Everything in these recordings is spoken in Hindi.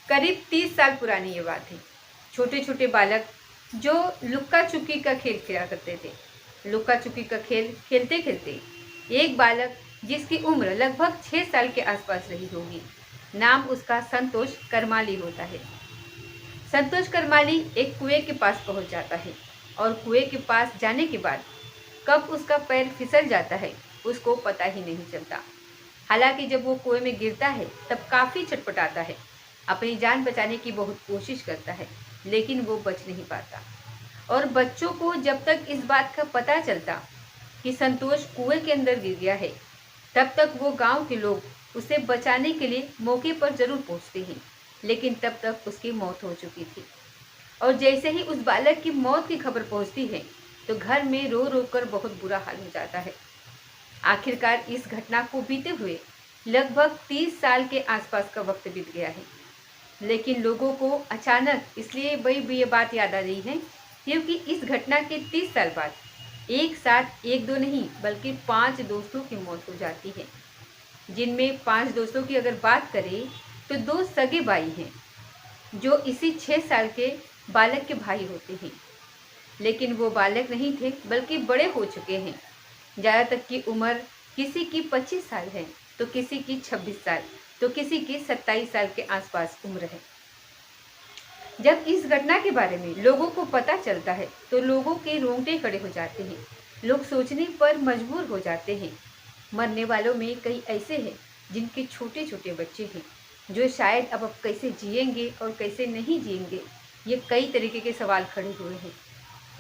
करीब 30 साल पुरानी ये बात है। छोटे छोटे बालक जो लुक्का छुपी का खेल खेला करते थे। लुक्का छुपी का खेल खेलते खेलते एक बालक जिसकी उम्र लगभग 6 साल के आसपास रही होगी, नाम उसका संतोष करमाली होता है। संतोष करमाली एक कुएं के पास पहुंच जाता है और कुएं के पास जाने के बाद कब उसका पैर फिसल जाता है उसको पता ही नहीं चलता। हालांकि जब वो कुएं में गिरता है तब काफ़ी छटपटाता है, अपनी जान बचाने की बहुत कोशिश करता है, लेकिन वो बच नहीं पाता। और बच्चों को जब तक इस बात का पता चलता कि संतोष कुएं के अंदर गिर गया है, तब तक वो गांव के लोग उसे बचाने के लिए मौके पर जरूर पहुंचते हैं, लेकिन तब तक उसकी मौत हो चुकी थी। और जैसे ही उस बालक की मौत की खबर पहुंचती है तो घर में रो रो कर बहुत बुरा हाल हो जाता है। आखिरकार इस घटना को बीते हुए लगभग 30 साल के आसपास का वक्त बीत गया है, लेकिन लोगों को अचानक इसलिए भी ये बात याद आ रही है क्योंकि इस घटना के 30 साल बाद एक साथ एक दो नहीं बल्कि 5 दोस्तों की मौत हो जाती है, जिनमें 5 दोस्तों की अगर बात करें तो 2 सगे भाई हैं जो इसी 6 साल के बालक के भाई होते हैं। लेकिन वो बालक नहीं थे बल्कि बड़े हो चुके हैं। ज़्यादातर की उम्र किसी की 25 साल है तो किसी की 26 साल तो किसी की 27 साल के आसपास उम्र है। जब इस घटना के बारे में लोगों को पता चलता है तो लोगों के रोंगटे खड़े हो जाते हैं। लोग सोचने पर मजबूर हो जाते हैं। मरने वालों में कई ऐसे हैं जिनके छोटे छोटे बच्चे हैं जो शायद अब कैसे जिएंगे और कैसे नहीं जिएंगे, ये कई तरीके के सवाल खड़े हुए हैं।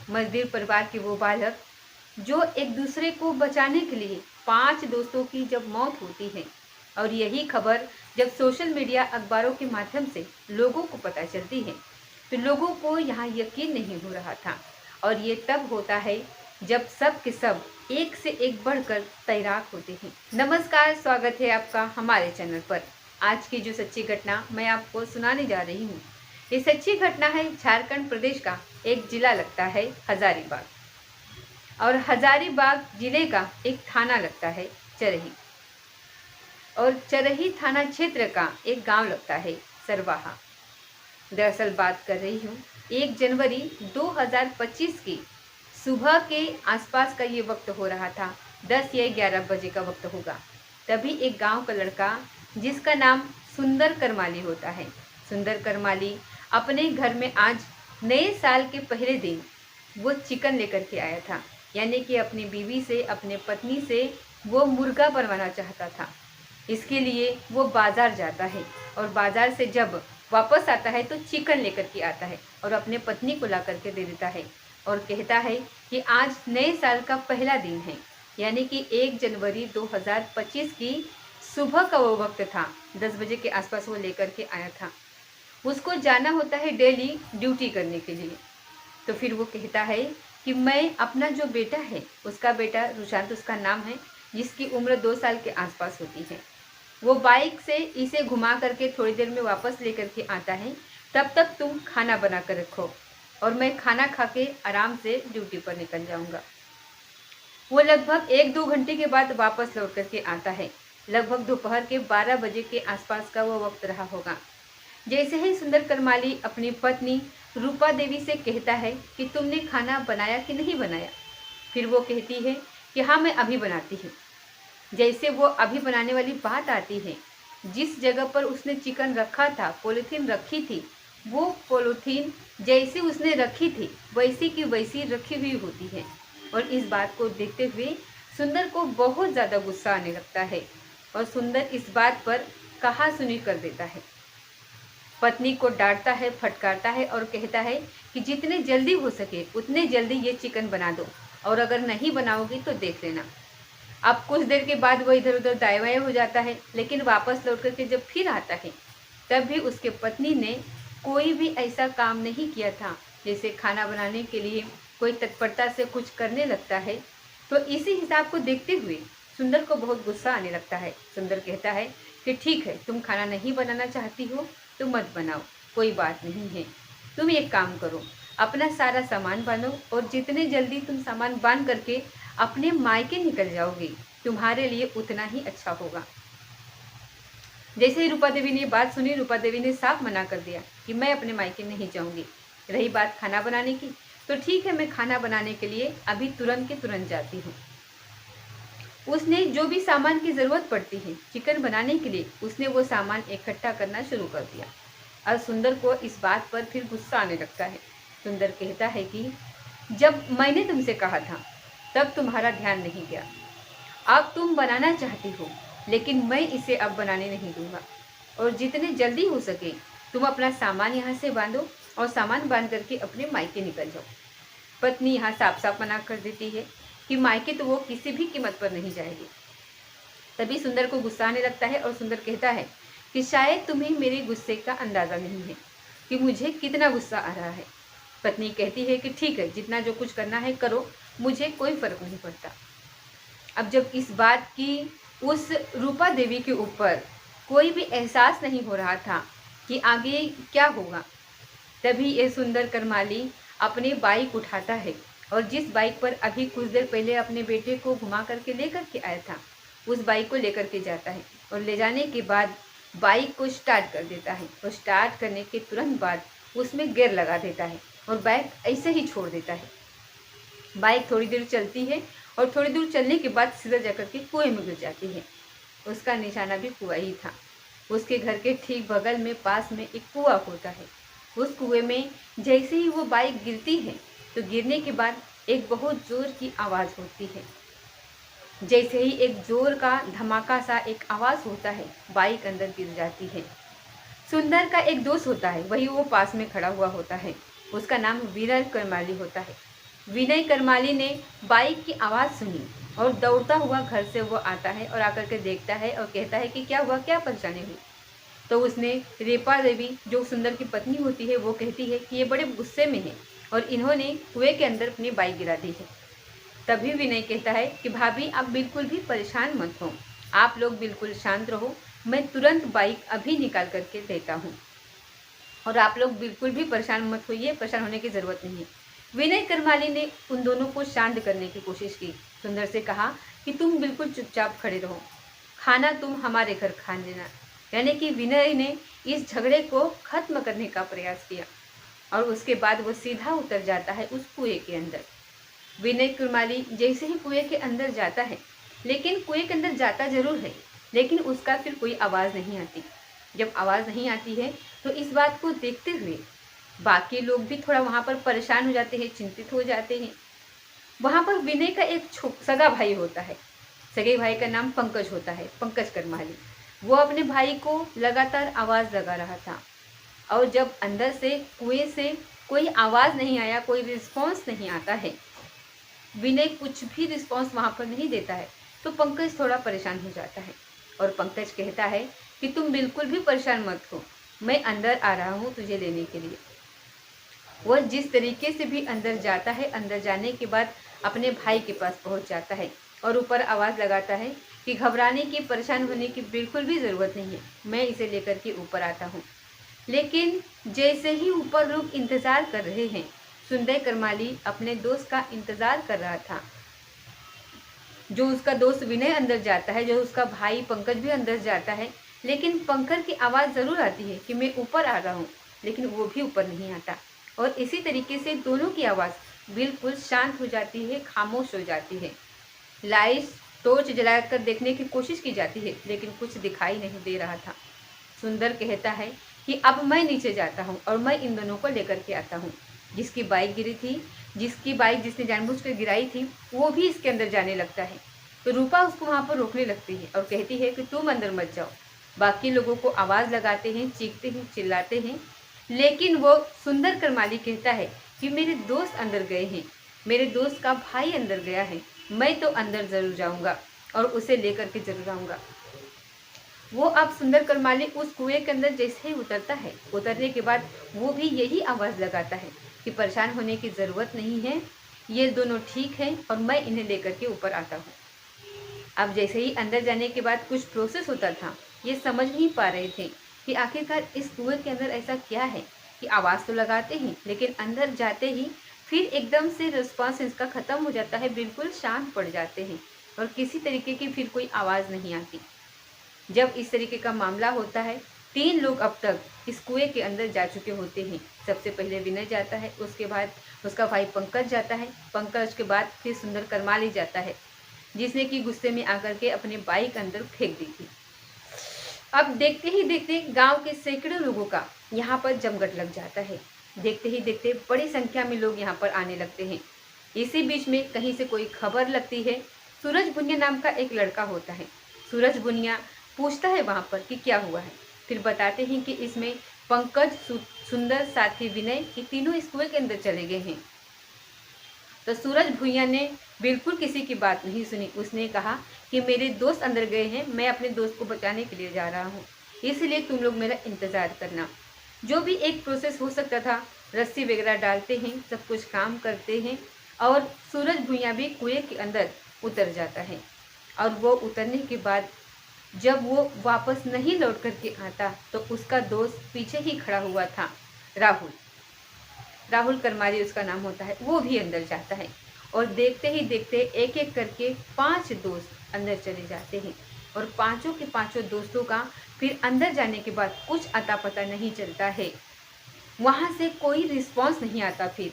मजदूर परिवार के वो बालक जो एक दूसरे को बचाने के लिए 5 दोस्तों की जब मौत होती है और यही खबर जब सोशल मीडिया अखबारों के माध्यम से लोगों को पता चलती है तो लोगों को यहाँ यकीन नहीं हो रहा था। और ये तब होता है जब सब के सब एक से एक बढ़कर तैराक होते हैं। नमस्कार, स्वागत है आपका हमारे चैनल पर। आज की जो सच्ची घटना मैं आपको सुनाने जा रही हूँ, ये सच्ची घटना है झारखंड प्रदेश का एक जिला लगता है हजारीबाग, और हजारीबाग जिले का एक थाना लगता है चरही, और चरही थाना क्षेत्र का एक गांव लगता है सरवाहा। दरअसल बात कर रही हूँ 1 जनवरी 2025 की सुबह के आसपास का ये वक्त हो रहा था। 10 या 11 बजे का वक्त होगा। तभी एक गांव का लड़का जिसका नाम सुंदर करमाली होता है, सुंदर करमाली अपने घर में आज नए साल के पहले दिन वो चिकन लेकर के आया था। यानी कि अपनी बीवी से, अपने पत्नी से वो मुर्गा बनवाना चाहता था। इसके लिए वो बाज़ार जाता है और बाज़ार से जब वापस आता है तो चिकन लेकर के आता है और अपने पत्नी को ला करके दे देता है और कहता है कि आज नए साल का पहला दिन है। यानी कि 1 जनवरी 2025 की सुबह का वो वक्त था। 10 बजे के आसपास वो लेकर के आया था। उसको जाना होता है डेली ड्यूटी करने के लिए। तो फिर वो कहता है कि मैं अपना जो बेटा है, उसका बेटा रुशांत उसका नाम है, जिसकी उम्र 2 साल के आसपास होती है, वो बाइक से इसे घुमा करके थोड़ी देर में वापस लेकर के आता है। तब तक तुम खाना बना कर रखो और मैं खाना खा के आराम से ड्यूटी पर निकल जाऊंगा। वो लगभग 1-2 घंटे के बाद वापस लौट करके आता है। लगभग दोपहर के 12 बजे के आसपास का वो वक्त रहा होगा। जैसे ही सुंदर करमाली अपनी पत्नी रूपा देवी से कहता है कि तुमने खाना बनाया कि नहीं बनाया, फिर वो कहती है कि हाँ मैं अभी बनाती हूँ। जैसे वो अभी बनाने वाली बात आती है, जिस जगह पर उसने चिकन रखा था, पॉलीथीन रखी थी, वो पॉलीथीन जैसे उसने रखी थी वैसी की वैसी रखी हुई होती है। और इस बात को देखते हुए सुंदर को बहुत ज़्यादा गुस्सा आने लगता है और सुंदर इस बात पर कहा सुनी कर देता है। पत्नी को डांटता है, फटकारता है और कहता है कि जितने जल्दी हो सके उतने जल्दी ये चिकन बना दो, और अगर नहीं बनाओगी तो देख लेना। अब कुछ देर के बाद वो इधर उधर दाएं बाएं हो जाता है, लेकिन वापस लौट करके जब फिर आता है तब भी उसके पत्नी ने कोई भी ऐसा काम नहीं किया था। जैसे खाना बनाने के लिए कोई तत्परता से कुछ करने लगता है। तो इसी हिसाब को देखते हुए सुंदर को बहुत गुस्सा आने लगता है। सुंदर कहता है कि ठीक है, तुम खाना नहीं बनाना चाहती हो तो मत बनाओ, कोई बात नहीं है। तुम एक काम करो, अपना सारा सामान बांधो और जितने जल्दी तुम सामान बांध करके अपने मायके निकल जाओगे, तुम्हारे लिए उतना ही अच्छा होगा। जैसे ही रूपा देवी ने ये बात सुनी, रूपा देवी ने साफ मना कर दिया कि मैं अपने मायके नहीं जाऊंगी। रही बात खाना बनाने की, तो ठीक है, मैं खाना बनाने के लिए अभी तुरंत के तुरंत जाती हूँ। उसने जो भी सामान की ज़रूरत पड़ती है चिकन बनाने के लिए, उसने वो सामान इकट्ठा करना शुरू कर दिया। और सुंदर को इस बात पर फिर गुस्सा आने लगता है। सुंदर कहता है कि जब मैंने तुमसे कहा था तब तुम्हारा ध्यान नहीं गया। अब तुम बनाना चाहती हो, लेकिन मैं इसे अब बनाने नहीं दूंगा। और जितने जल्दी हो सके तुम अपना सामान यहाँ से बांधो और सामान बांध करके अपने मायके निकल जाओ। पत्नी यहाँ साफ साफ मना कर देती है कि मायके तो वो किसी भी कीमत पर नहीं जाएगी। तभी सुंदर को गुस्सा आने लगता है और सुंदर कहता है कि शायद तुम्हें मेरे गुस्से का अंदाज़ा नहीं है कि मुझे कितना गुस्सा आ रहा है। पत्नी कहती है कि ठीक है, जितना जो कुछ करना है करो, मुझे कोई फर्क नहीं पड़ता। अब जब इस बात की उस रूपा देवी के ऊपर कोई भी एहसास नहीं हो रहा था कि आगे क्या होगा, तभी ये सुंदर करमाली अपनी बाइक उठाता है और जिस बाइक पर अभी कुछ देर पहले अपने बेटे को घुमा करके लेकर के आया था, उस बाइक को लेकर के जाता है और ले जाने के बाद बाइक को स्टार्ट कर देता है। और स्टार्ट करने के तुरंत बाद उसमें गियर लगा देता है और बाइक ऐसे ही छोड़ देता है। बाइक थोड़ी देर चलती है और थोड़ी दूर चलने के बाद सीधा जाकर के कुएं में गिर जाती है। उसका निशाना भी कुआं ही था। उसके घर के ठीक बगल में पास में एक कुआं होता है। उस कुएं में जैसे ही वो बाइक गिरती है तो गिरने के बाद एक बहुत जोर की आवाज़ होती है। जैसे ही एक जोर का धमाका सा एक आवाज़ होता है, बाइक अंदर गिर जाती है। सुंदर का एक दोस्त होता है, वही वो पास में खड़ा हुआ होता है। उसका नाम विनय करमाली होता है। विनय करमाली ने बाइक की आवाज़ सुनी और दौड़ता हुआ घर से वो आता है और आकर के देखता है और कहता है कि क्या हुआ, क्या परेशानी हुई। तो उसने रेपा देवी जो सुंदर की पत्नी होती है वो कहती है कि ये बड़े गुस्से में है और इन्होंने कुएं के अंदर अपनी बाइक गिरा दी है। तभी विनय कहता है कि भाभी आप बिल्कुल भी परेशान मत हो, आप लोग बिल्कुल शांत रहो, मैं तुरंत बाइक अभी निकाल करके देता हूँ और आप लोग बिल्कुल भी परेशान मत होइए, परेशान होने की ज़रूरत नहीं है। विनय करमाली ने उन दोनों को शांत करने की कोशिश की। सुंदर से कहा कि तुम बिल्कुल चुपचाप खड़े रहो, खाना तुम हमारे घर खा लेना। यानी कि विनय ने इस झगड़े को खत्म करने का प्रयास किया और उसके बाद वो सीधा उतर जाता है उस कुएं के अंदर। विनय करमाली जैसे ही कुएं के अंदर जाता है, लेकिन कुएं के अंदर जाता जरूर है, लेकिन उसका फिर कोई आवाज़ नहीं आती। जब आवाज़ नहीं आती है तो इस बात को देखते हुए बाकी लोग भी थोड़ा वहाँ पर परेशान हो जाते हैं, चिंतित हो जाते हैं। वहाँ पर विनय का एक सगा भाई होता है। सगे भाई का नाम पंकज होता है, पंकज करमाली। वो अपने भाई को लगातार आवाज़ लगा रहा था और जब अंदर से कुएं से कोई आवाज़ नहीं आया, कोई रिस्पॉन्स नहीं आता है, विनय कुछ भी रिस्पॉन्स वहाँ पर नहीं देता है, तो पंकज थोड़ा परेशान हो जाता है और पंकज कहता है कि तुम बिल्कुल भी परेशान मत हो, मैं अंदर आ रहा हूँ तुझे लेने के लिए। वह जिस तरीके से भी अंदर जाता है, अंदर जाने के बाद अपने भाई के पास पहुँच जाता है और ऊपर आवाज़ लगाता है कि घबराने की, परेशान होने की बिल्कुल भी ज़रूरत नहीं है, मैं इसे लेकर के ऊपर आता हूँ। लेकिन जैसे ही ऊपर लोग इंतज़ार कर रहे हैं, सुंदर करमाली अपने दोस्त का इंतज़ार कर रहा था। जो उसका दोस्त विनय अंदर जाता है, जो उसका भाई पंकज भी अंदर जाता है, लेकिन पंकज की आवाज़ ज़रूर आती है कि मैं ऊपर आ रहा हूँ, लेकिन वो भी ऊपर नहीं आता। और इसी तरीके से दोनों की आवाज़ बिल्कुल शांत हो जाती है, खामोश हो जाती है। लाइट टॉर्च जलाकर देखने की कोशिश की जाती है, लेकिन कुछ दिखाई नहीं दे रहा था। सुंदर कहता है कि अब मैं नीचे जाता हूँ और मैं इन दोनों को लेकर के आता हूँ। जिसकी बाइक गिरी थी, जिसकी बाइक जिसने जानबूझकर गिराई थी, वो भी इसके अंदर जाने लगता है। तो रूपा उसको वहाँ पर रोकने लगती है और कहती है कि तुम अंदर मत जाओ। बाकी लोगों को आवाज़ लगाते हैं, चीखते हैं, चिल्लाते हैं, लेकिन वो सुंदर करमाली कहता है कि मेरे दोस्त अंदर गए हैं, मेरे दोस्त का भाई अंदर गया है, मैं तो अंदर ज़रूर जाऊँगा और उसे लेकर के जरूर आऊँगा। वो अब सुंदर करमाली उस कुएं के अंदर जैसे ही उतरता है, उतरने के बाद वो भी यही आवाज़ लगाता है कि परेशान होने की ज़रूरत नहीं है, ये दोनों ठीक हैं और मैं इन्हें लेकर के ऊपर आता हूँ। अब जैसे ही अंदर जाने के बाद कुछ प्रोसेस होता था, ये समझ नहीं पा रहे थे कि आखिरकार इस कुएं के अंदर ऐसा क्या है कि आवाज़ तो लगाते हैं, लेकिन अंदर जाते ही फिर एकदम से रिस्पॉन्स इसका ख़त्म हो जाता है, बिल्कुल शांत पड़ जाते हैं और किसी तरीके की फिर कोई आवाज़ नहीं आती। जब इस तरीके का मामला होता है, 3 लोग अब तक इस कुएं के अंदर जा चुके होते हैं। सबसे पहले विनय जाता है, उसके बाद उसका भाई पंकज जाता है, पंकज के बाद फिर सुंदर करमाली जाता है, जिसने कि गुस्से में आकर के अपने बाइक अंदर फेंक दी थी। अब देखते ही देखते गांव के सैकड़ों लोगों का यहाँ पर जमघट लग जाता है। देखते ही देखते बड़ी संख्या में लोग यहाँ पर आने लगते हैं। इसी बीच में कहीं से कोई खबर लगती है। सूरज बुनिया नाम का एक लड़का होता है। सूरज बुनिया पूछता है वहाँ पर कि क्या हुआ है। फिर बताते हैं कि इसमें पंकज, सुंदर, साथी विनय, ये तीनों इस कुएं के अंदर चले गए हैं। तो सूरज भुइयां ने बिल्कुल किसी की बात नहीं सुनी। उसने कहा कि मेरे दोस्त अंदर गए हैं, मैं अपने दोस्त को बचाने के लिए जा रहा हूँ, इसलिए तुम लोग मेरा इंतज़ार करना। जो भी एक प्रोसेस हो सकता था, रस्सी वगैरह डालते हैं, सब कुछ काम करते हैं और सूरज भुइयां भी कुएं के अंदर उतर जाता है। और वो उतरने के बाद जब वो वापस नहीं लौट करके आता तो उसका दोस्त पीछे ही खड़ा हुआ था, राहुल। राहुल करमाली उसका नाम होता है, वो भी अंदर जाता है और देखते ही देखते एक एक करके 5 दोस्त अंदर चले जाते हैं। और पांचों के पांचों दोस्तों का फिर अंदर जाने के बाद कुछ अता पता नहीं चलता है। वहाँ से कोई रिस्पॉन्स नहीं आता, फिर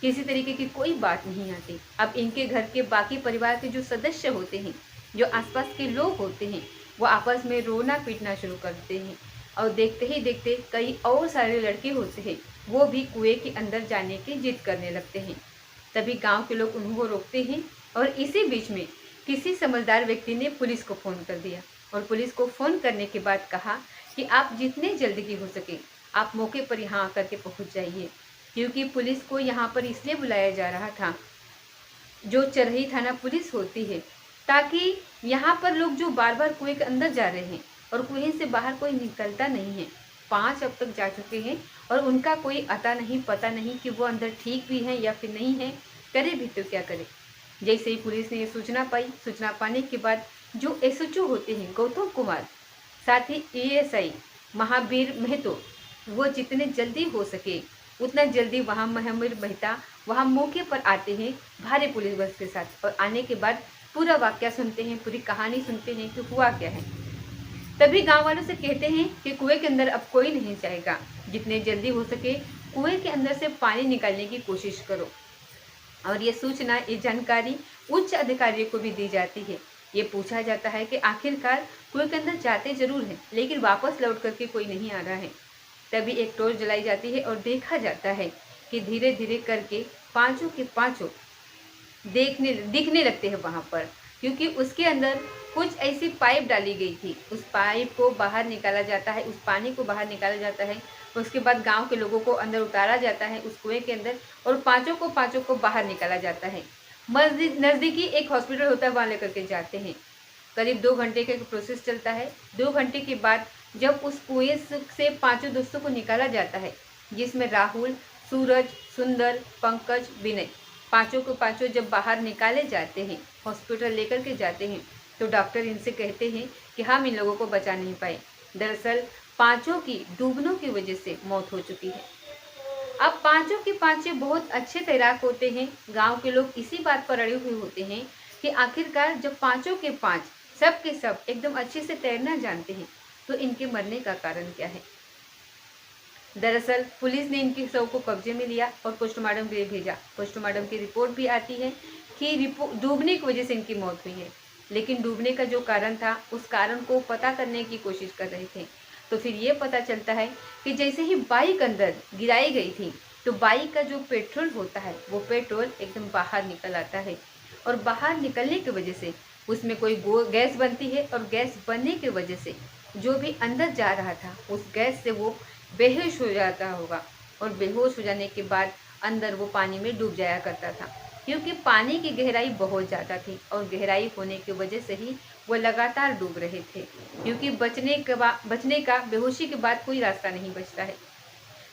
किसी तरीके की कोई बात नहीं आती। अब इनके घर के बाकी परिवार के जो सदस्य होते हैं, जो आसपास के लोग होते हैं, वो आपस में रोना पीटना शुरू करते हैं। और देखते ही देखते कई और सारे लड़के होते हैं, वो भी कुएं के अंदर जाने की जिद करने लगते हैं। तभी गांव के लोग उनको रोकते हैं और इसी बीच में किसी समझदार व्यक्ति ने पुलिस को फ़ोन कर दिया। और पुलिस को फ़ोन करने के बाद कहा कि आप जितने जल्दी की हो सके आप मौके पर यहाँ आकर के पहुँच जाइए, क्योंकि पुलिस को यहाँ पर इसलिए बुलाया जा रहा था, जो चरही थाना पुलिस होती है, ताकि यहाँ पर लोग जो बार बार कुएं के अंदर जा रहे हैं और कुएं से बाहर कोई निकलता नहीं है। 5 अब तक जा चुके हैं और उनका कोई अता नहीं, पता नहीं कि वो अंदर ठीक भी हैं या फिर नहीं है, करे भी तो क्या करे। जैसे ही पुलिस ने ये सूचना पाई, सूचना पाने के बाद जो एसएचओ होते हैं गौतम कुमार, साथ ही एएसआई महावीर महतो, वो जितने जल्दी हो सके उतना जल्दी वहाँ महावीर मेहता वहाँ मौके पर आते हैं भारी पुलिस बस के साथ। और आने के बाद पूरा वाकया सुनते हैं, पूरी कहानी सुनते हैं कि हुआ क्या है। तभी गांव वालों से कहते हैं कि कुएं के अंदर अब कोई नहीं जाएगा, जितने जल्दी हो सके कुएं के अंदर से पानी निकालने की कोशिश करो। और ये सूचना, ये जानकारी उच्च अधिकारियों को भी दी जाती है। ये पूछा जाता है कि आखिरकार कुएं के अंदर जाते जरूर हैं, लेकिन वापस लौट करके कोई नहीं आ रहा है। तभी एक टॉर्च जलाई जाती है और देखा जाता है कि धीरे धीरे करके पांचों के पांचों दिखने लगते हैं वहाँ पर, क्योंकि उसके अंदर कुछ ऐसी पाइप डाली गई थी। उस पाइप को बाहर निकाला जाता है, उस पानी को बाहर निकाला जाता है। उसके बाद गांव के लोगों को अंदर उतारा जाता है उस कुएं के अंदर और पांचों को बाहर निकाला जाता है। नज़दीकी एक हॉस्पिटल होता है, वहाँ लेकर के जाते हैं। करीब 2 घंटे का प्रोसेस चलता है। 2 घंटे के बाद जब उस कुएं से 5 दोस्तों को निकाला जाता है, जिसमें राहुल, सूरज, सुंदर, पंकज, विनय, पांचों को पांचों जब बाहर निकाले जाते हैं, हॉस्पिटल लेकर के जाते हैं, तो डॉक्टर इनसे कहते हैं कि हम इन लोगों को बचा नहीं पाए। दरअसल पांचों की डूबने की वजह से मौत हो चुकी है। अब पांचों के पांचों बहुत अच्छे तैराक होते हैं। गांव के लोग इसी बात पर अड़े हुए होते हैं कि आखिरकार जब पांचों के पांच सब के सब एकदम अच्छे से तैरना जानते हैं, तो इनके मरने का कारण क्या है। दरअसल पुलिस ने इनके शव को कब्जे में लिया और पोस्टमार्टम के लिए भेजा। पोस्टमार्टम की रिपोर्ट भी आती है कि डूबने की वजह से इनकी मौत हुई है, लेकिन डूबने का जो कारण था उस कारण को पता करने की कोशिश कर रहे थे। तो फिर ये पता चलता है कि जैसे ही बाइक अंदर गिराई गई थी, तो बाइक का जो पेट्रोल होता है वो पेट्रोल एकदम बाहर निकल आता है और बाहर निकलने की वजह से उसमें कोई गैस बनती है और गैस बनने की वजह से जो भी अंदर जा रहा था उस गैस से वो बेहोश हो जाता होगा और बेहोश हो जाने के बाद अंदर वो पानी में डूब जाया करता था, क्योंकि पानी की गहराई बहुत ज़्यादा थी और गहराई होने की वजह से ही वो लगातार डूब रहे थे, क्योंकि बचने का बेहोशी के बाद कोई रास्ता नहीं बचता है।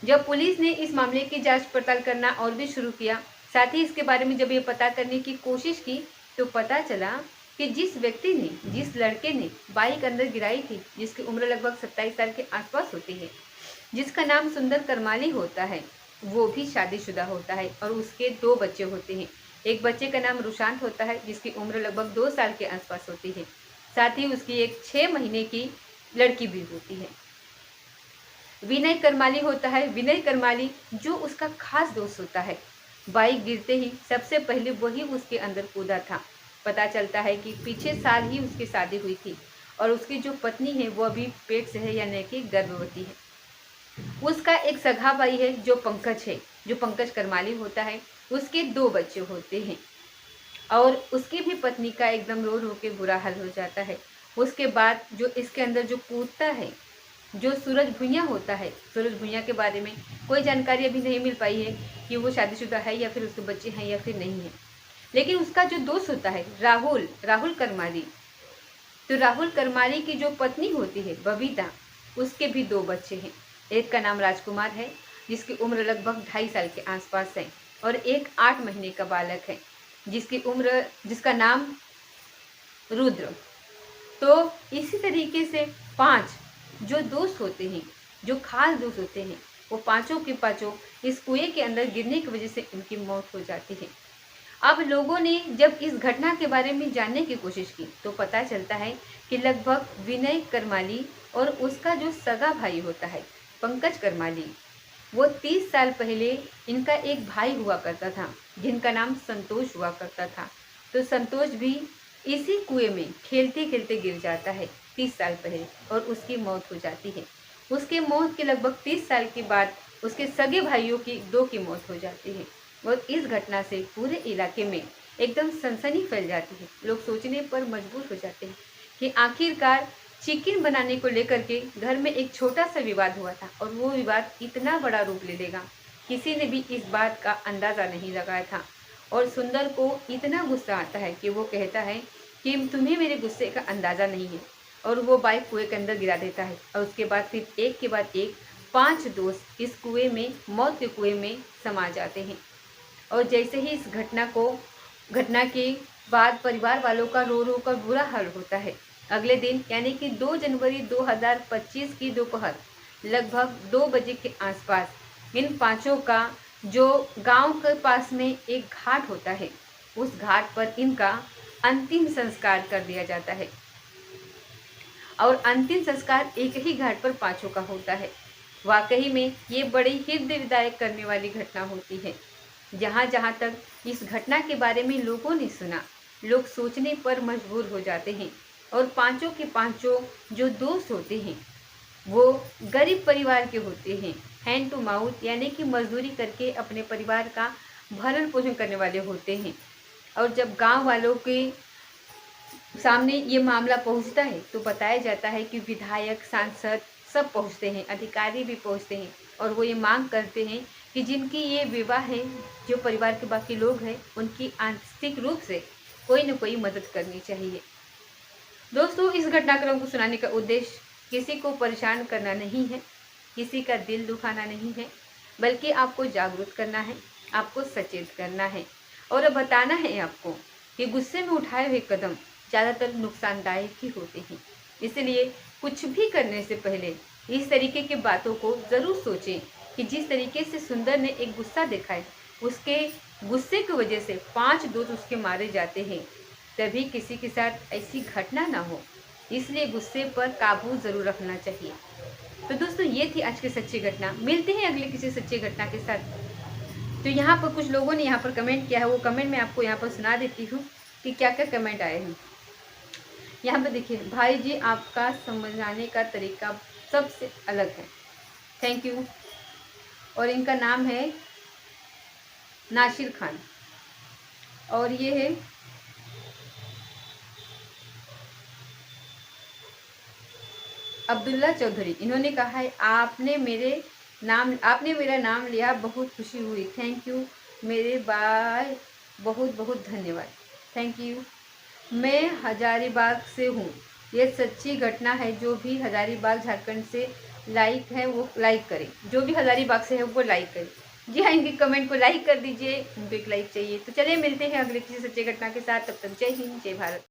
जब पुलिस ने इस मामले की जांच पड़ताल करना और भी शुरू किया, साथ ही इसके बारे में जब ये पता करने की कोशिश की, तो पता चला कि जिस व्यक्ति ने, जिस लड़के ने बाइक अंदर गिराई थी, जिसकी उम्र लगभग 27 साल के आसपास होती है, जिसका नाम सुंदर करमाली होता है, वो भी शादीशुदा होता है और उसके 2 बच्चे होते हैं। एक बच्चे का नाम रुशांत होता है, जिसकी उम्र लगभग 2 साल के आसपास होती है। साथ ही उसकी एक 6 महीने की लड़की भी होती है। विनय करमाली होता है। विनय करमाली जो उसका खास दोस्त होता है, बाइक गिरते ही सबसे पहले वही उसके अंदर कूदा था। पता चलता है कि पिछले साल ही उसकी शादी हुई थी और उसकी जो पत्नी है वो अभी पेट से है, यानी कि गर्भवती है। उसका एक सगा भाई है जो पंकज है, जो पंकज करमाली होता है। उसके 2 बच्चे होते हैं और उसकी भी पत्नी का एकदम रो रो के बुरा हाल हो जाता है। उसके बाद जो इसके अंदर जो कूदता है, जो सूरज भुइयाँ होता है, सूरज भुइयाँ के बारे में कोई जानकारी अभी नहीं मिल पाई है कि वो शादीशुदा है या फिर उसके बच्चे हैं या फिर नहीं है। लेकिन उसका जो दोस्त होता है राहुल, राहुल करमाली, तो राहुल करमाली की जो पत्नी होती है बबीता, उसके भी 2 बच्चे हैं। एक का नाम राजकुमार है जिसकी उम्र लगभग 2.5 साल के आसपास है और एक 8 महीने का बालक है जिसका नाम रुद्र। तो इसी तरीके से 5 जो दोस्त होते हैं, जो खास दोस्त होते हैं, वो पांचों के पांचों इस कुएं के अंदर गिरने की वजह से उनकी मौत हो जाती है। अब लोगों ने जब इस घटना के बारे में जानने की कोशिश की तो पता चलता है कि लगभग विनय करमाली और उसका जो सगा भाई होता है पंकज करमाली, वो 30 साल पहले इनका एक भाई हुआ करता था जिनका नाम संतोष हुआ करता था। तो संतोष भी इसी कुएं में खेलते खेलते गिर जाता है 30 साल पहले और उसकी मौत हो जाती है। उसके मौत के लगभग 30 साल के बाद उसके सगे भाइयों की 2 की मौत हो जाती है और इस घटना से पूरे इलाके में एकदम सनसनी फैल जाती है। लोग सोचने पर मजबूर हो जाते हैं कि आखिरकार चिकन बनाने को लेकर के घर में एक छोटा सा विवाद हुआ था और वो विवाद इतना बड़ा रूप ले लेगा, किसी ने भी इस बात का अंदाज़ा नहीं लगाया था। और सुंदर को इतना गुस्सा आता है कि वो कहता है कि तुम्हें मेरे गुस्से का अंदाज़ा नहीं है, और वो बाइक कुएं के अंदर गिरा देता है। और उसके बाद फिर एक के बाद एक 5 दोस्त इस कुएं में, मौत के कुएं में समा जाते हैं। और जैसे ही इस घटना के बाद परिवार वालों का रो रो कर बुरा हाल होता है। अगले दिन यानी कि 2 जनवरी 2025 की दोपहर लगभग 2 बजे के आसपास इन पांचों का जो गांव के पास में एक घाट होता है, उस घाट पर इनका अंतिम संस्कार कर दिया जाता है। और अंतिम संस्कार एक ही घाट पर पांचों का होता है। वाकई में ये बड़ी हृदय विदारक करने वाली घटना होती है। जहाँ जहाँ तक इस घटना के बारे में लोगों ने सुना, लोग सोचने पर मजबूर हो जाते हैं। और पांचों के पांचों जो दोस्त होते हैं वो गरीब परिवार के होते हैं, हैंड टू माउथ, यानी कि मजदूरी करके अपने परिवार का भरण पोषण करने वाले होते हैं। और जब गांव वालों के सामने ये मामला पहुंचता है तो बताया जाता है कि विधायक, सांसद सब पहुंचते हैं, अधिकारी भी पहुंचते हैं और वो ये मांग करते हैं कि जिनकी ये विवाह है, जो परिवार के बाकी लोग हैं, उनकी आर्थिक रूप से कोई न कोई मदद करनी चाहिए। दोस्तों, इस घटनाक्रम को सुनाने का उद्देश्य किसी को परेशान करना नहीं है, किसी का दिल दुखाना नहीं है, बल्कि आपको जागरूक करना है, आपको सचेत करना है और बताना है आपको कि गुस्से में उठाए हुए कदम ज़्यादातर नुकसानदायक ही होते हैं। इसलिए कुछ भी करने से पहले इस तरीके की बातों को ज़रूर सोचें कि जिस तरीके से सुंदर ने एक गुस्सा दिखाया, उसके गुस्से की वजह से 5 दोस्त उसके मारे जाते हैं, तभी किसी के साथ ऐसी घटना ना हो। इसलिए गुस्से पर काबू ज़रूर रखना चाहिए। तो दोस्तों, ये थी आज की सच्ची घटना। मिलते हैं अगले किसी सच्ची घटना के साथ। तो यहाँ पर कुछ लोगों ने यहाँ पर कमेंट किया है, वो कमेंट मैं आपको यहाँ पर सुना देती हूँ कि क्या क्या कमेंट आए हैं। यहाँ पर देखिए, भाई जी आपका समझाने का तरीका सबसे अलग है, थैंक यू। और इनका नाम है नासिर खान और ये है अब्दुल्ला चौधरी। इन्होंने कहा है आपने मेरा नाम लिया, बहुत खुशी हुई, थैंक यू मेरे भाई, बहुत बहुत धन्यवाद, थैंक यू। मैं हजारीबाग से हूँ, ये सच्ची घटना है। जो भी हजारीबाग झारखंड से लाइक है वो लाइक करें, जो भी हजारीबाग से है वो लाइक करें। जी हाँ, इनके कमेंट को लाइक कर दीजिए, उनको एक लाइक चाहिए। तो चलिए मिलते हैं अगले किसी सच्ची घटना के साथ, तब तक जय हिंद, जय भारत।